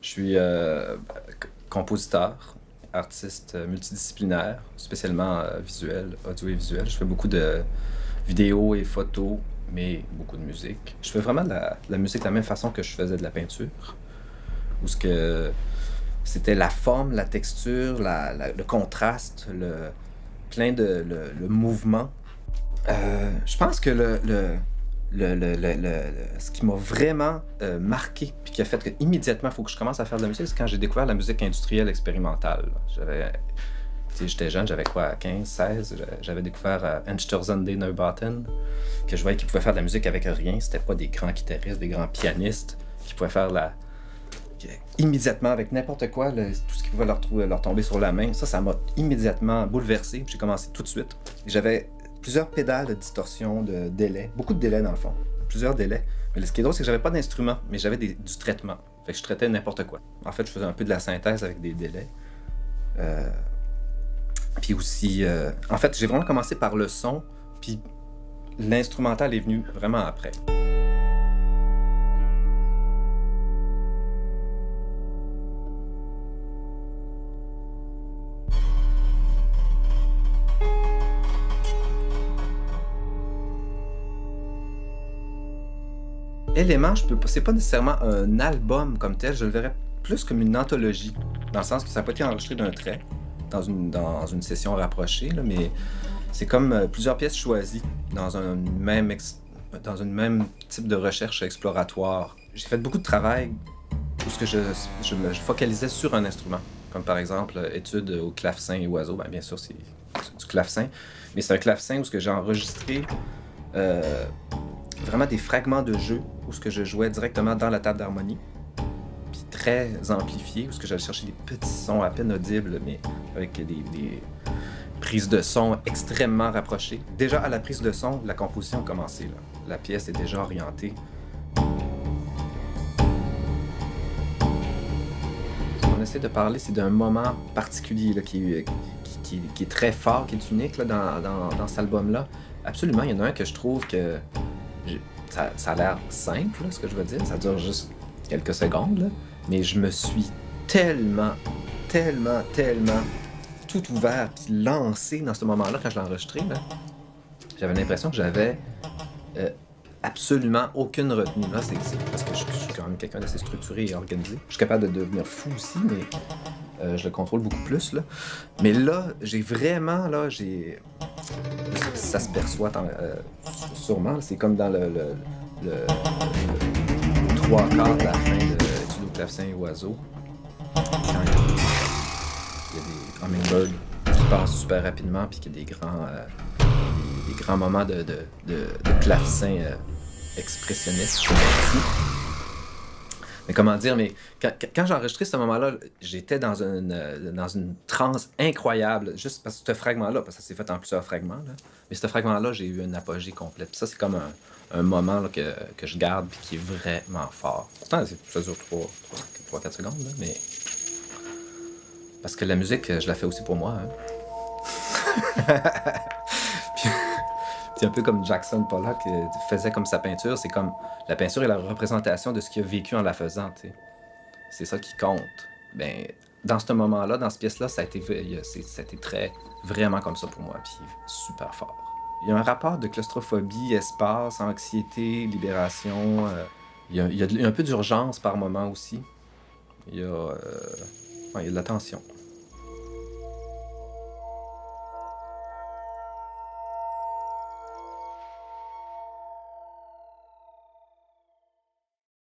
Je suis compositeur, artiste multidisciplinaire, spécialement visuel, audio et visuel. Je fais beaucoup de vidéos et photos, mais beaucoup de musique. Je fais vraiment de la musique de la même façon que je faisais de la peinture, où ce que c'était la forme, la texture, le contraste, le mouvement. Je pense que ce qui m'a vraiment marqué, puis qui a fait que immédiatement il faut que je commence à faire de la musique, c'est quand j'ai découvert la musique industrielle expérimentale. J'étais jeune, j'avais quoi, 15, 16, j'avais découvert Einstürzende Neubauten, que je voyais qu'ils pouvaient faire de la musique avec rien. C'était pas des grands guitaristes, des grands pianistes qui pouvaient faire immédiatement avec n'importe quoi, tout ce qui pouvait leur tomber sur la main. Ça m'a immédiatement bouleversé. J'ai commencé tout de suite. J'avais plusieurs pédales de distorsion, de délai, beaucoup de délais dans le fond, plusieurs délais. Mais ce qui est drôle, c'est que j'avais pas d'instrument, mais j'avais du traitement. Fait que je traitais n'importe quoi. En fait, je faisais un peu de la synthèse avec des délais. Puis aussi, en fait, j'ai vraiment commencé par le son, puis l'instrumental est venu vraiment après. Élément, c'est pas nécessairement un album comme tel, je le verrais plus comme une anthologie, dans le sens que ça n'a pas été enregistré d'un trait, dans une session rapprochée, là, mais c'est comme plusieurs pièces choisies dans un même type de recherche exploratoire. J'ai fait beaucoup de travail où ce que je focalisais sur un instrument, comme par exemple études au clavecin et oiseau. Ben, bien sûr, c'est du clavecin, mais c'est un clavecin où ce que j'ai enregistré euh, vraiment des fragments de jeu où ce que je jouais directement dans la table d'harmonie, puis très amplifié, où ce que j'allais chercher des petits sons à peine audibles, mais avec des prises de son extrêmement rapprochées. Déjà à la prise de son, la composition a commencé. Là. La pièce est déjà orientée. Ce qu'on essaie de parler, c'est d'un moment particulier là, qui est très fort, qui est unique là, dans cet album-là. Absolument, il y en a un que je trouve que ça a l'air simple, là, ce que je veux dire. Ça dure juste quelques secondes, là. Mais je me suis tellement tout ouvert puis lancé dans ce moment-là quand je l'ai enregistré. Là. J'avais l'impression que j'avais euh, absolument aucune retenue. Là, c'est parce que je suis quand même quelqu'un d'assez structuré et organisé. Je suis capable de devenir fou aussi, mais je le contrôle beaucoup plus. Là. Mais là, j'ai vraiment, ça se perçoit sûrement. C'est comme dans le trois quarts de la fin de Études au clavecin et oiseau. Quand il y a des hummingbirds qui passent super rapidement, puis qu'il y a des grands moments de clavecin expressionniste. Mais comment dire, mais quand j'ai enregistré ce moment-là, j'étais dans une transe incroyable, juste parce que ce fragment-là, parce que ça s'est fait en plusieurs fragments, là, mais ce fragment-là, j'ai eu une apogée complète. Puis ça, c'est comme un moment là, que je garde et qui est vraiment fort. Pourtant, ça dure 3-4 secondes, là, mais... Parce que la musique, je la fais aussi pour moi. Hein. C'est un peu comme Jackson Pollock faisait comme sa peinture. C'est comme la peinture est la représentation de ce qu'il a vécu en la faisant. T'sais. C'est ça qui compte. Ben, dans ce moment-là, dans cette pièce-là, ça a été très vraiment comme ça pour moi, puis super fort. Il y a un rapport de claustrophobie, espace, anxiété, libération. Il y a un peu d'urgence par moment aussi. Il y a de la tension.